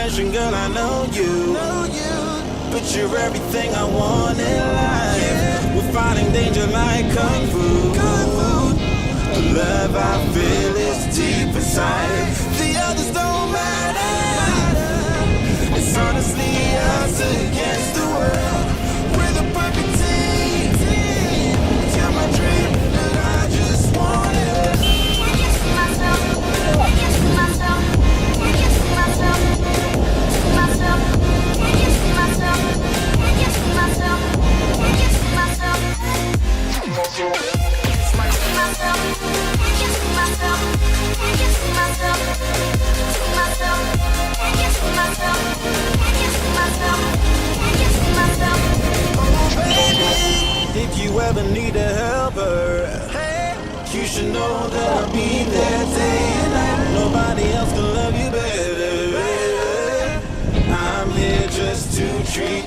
confession, girl, I know you. But you're everything I want in life. We're fighting danger like kung fu. The love I feel is deep inside. The others don't matter. It's honestly us against the world. We're the perfect team. Tell my dream that I just want it. Can't get to myself. Can't get to myself. Can't get to myself. To myself. Can't get to myself. Can't get to myself. Can't get to myself. To myself. Can't get to myself. Can't get to myself. To myself. Can't get to myself. Can't get to myself. Can't get to myself. Oh baby, if you ever need a helper, you should know that I'll be there day and night. Nobody else can love you better. I'm here just to treat